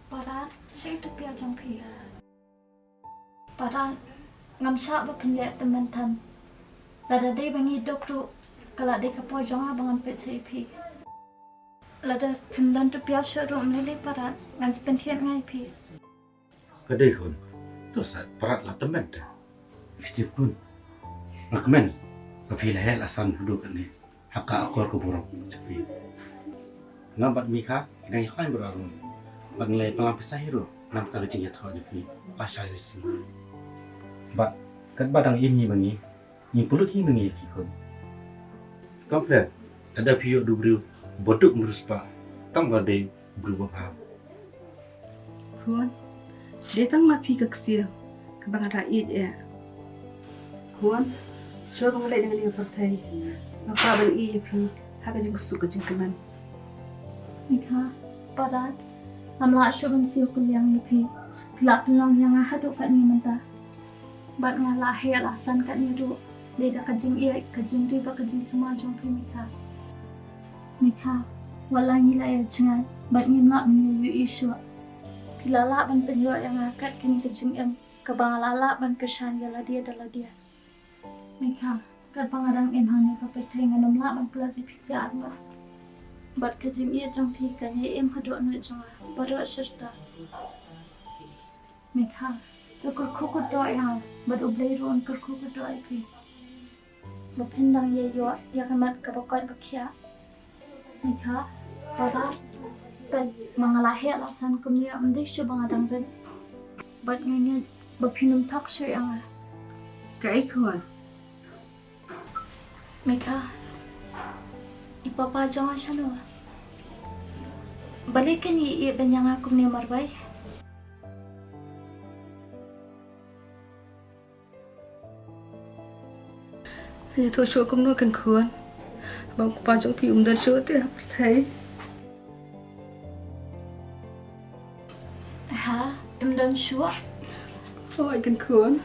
Parat, saya tu pia jampi. Parat, ngam syak ba penlihat teman-teman. Lada day bangi dokru, kalau day kapor jangan bangan pet sepi. Lada pemdan tu pia syuru melili parat, ngan sepentian ngai pi. Kadai kun, tu sat parat lah teman dah. Fitip kun, rakmen, tapi lahir asan hidup ni. Hakka akor keburuk cepi. Ngambat mika, ina yakan berarun. Banglai pelampisah hiru, nam kali jinggiid thau cepi. Asal isi. Ba, kat badang ini bangi, ni pulut ini bangi kun. Kampret, ada piuk dubru, boduk meruspa, tam gadai berubah paham. Kuan, dia tang mapi keksir, kebang rakyat ya. Kuan, syurga mulai dengan dia pertai. Maka ban iya pi, haka jing suka jing keman. Mika, parat, amla syurga siu kuliang ipi. Pilak tulang yang ahadu kat ni mentah. Bat ngalah hei alasan kat ni ru. Leda kajing iya, kajing riba, kajing semua jom pi Mika. Mika, walangi lah ya jengat. Bat ngimlak menyayu isu. Pilalak ban penyuak yang akad kini kajing yang kebang lalak ban kesan ya dia adalah dia. Mika, kat pangadang hang ni papetai nganam lak ban pelat di pisiat ngah. Bat kajing iya jom pi kan ye haduk nu jong baduk serta. Mika, tukur kuku doa yang bat ublay ruan kuku doa ipi. Bapendang ye yo ya kamat kabakot bakia. Mika, parat, kan mangalahi alasan kumnya amdik syu bangadang ben. Bat nganya bapinum tak syu yang. Kai kuan, Mika, ipapa jangan syalu. Balikan ye benyang aku ni marbai. hanya tu syurga kumno kan kuan. Bang kupajang pi dan syurga tu pertai. Ha, imdan syua. Oh, kan kuan.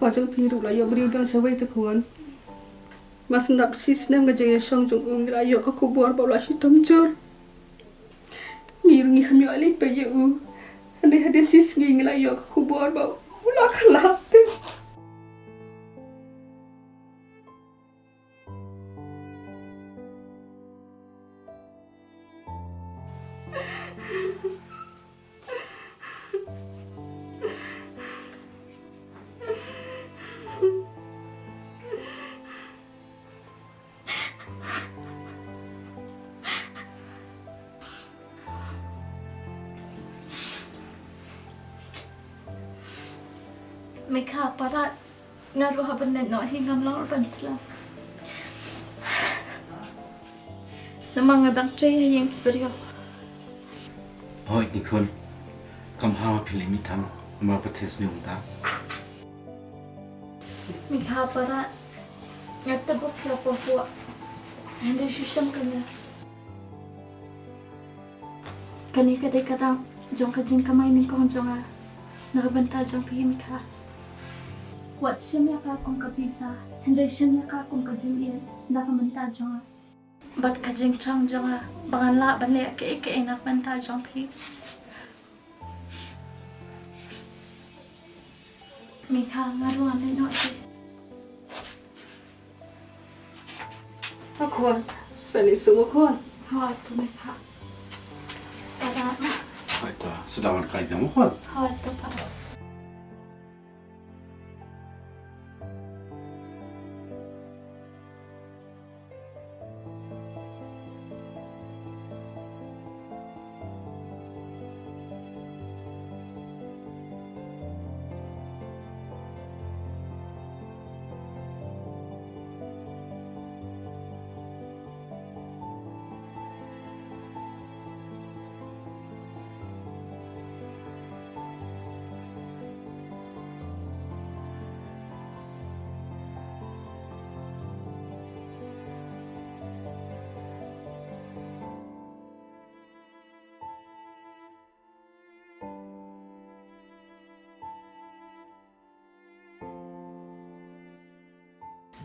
Kupajang pi ru layo beri dan syawai tu kuan. Mas nak sisnem gajaya syang jung layo ka kubur baula si tamjur. Ngirungi kami alip pe u. Andai hadin sis ngi layo ka kubur bau. Ula kalah. Mika, parat, ngaruh haban no hingam lang urban sila. Namang ngadang tray yang beriyo. Oh, ini kun, kamhawa pilih mitan, ma pates ni unta. Mika, parat, ngata buk ya pohua. Hindi susam kanya. Kani kadai kadang jong kajing kamay ni kong jonga. Nakabanta jong pi Mika. Wat siya ka kung kapisa, hindi siya ka kung kajing iyan, nakamanta jonga. Bat kajing trang jonga, banganla banle ke nakbanta jong pi. Mika, ngaruan ni no iti. Kuan, sali semua kuan. Hoi tu Mika. Parat, Hai tu, sedawan kali kamu kun. hoi tu parat.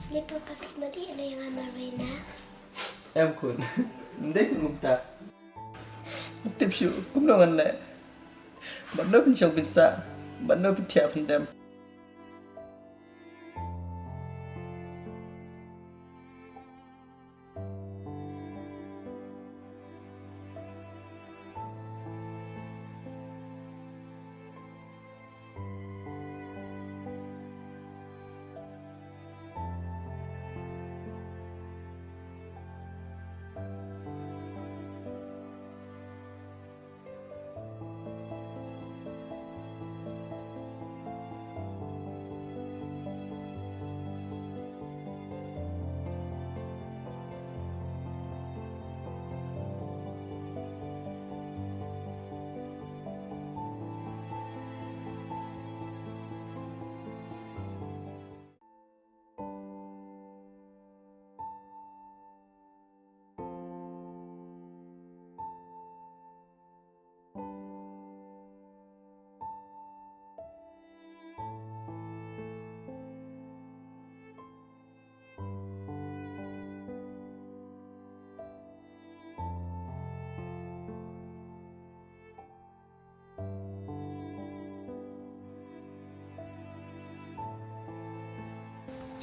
Lipa pakai madi ada yang amal Rena. Em kun. Đấy cũng không ta. Tiếp xúc cũng đâu ăn lẹ. Bạn đâu bên trong bên xa. Bạn đâu bên theo phần đêm.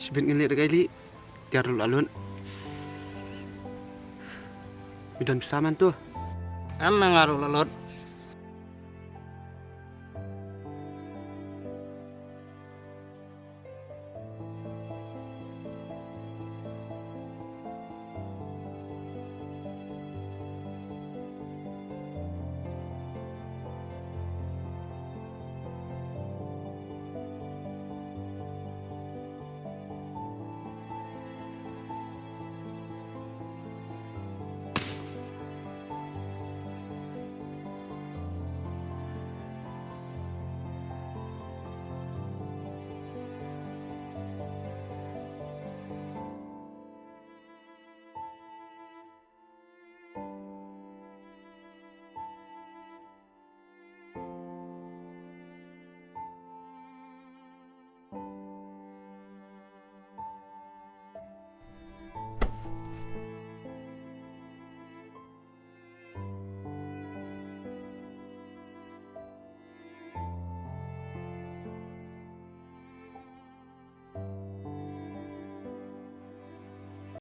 Sibit ngelik dekai li, tiar dulu alun. Bidan bersama tu. Emang ngaruh lelot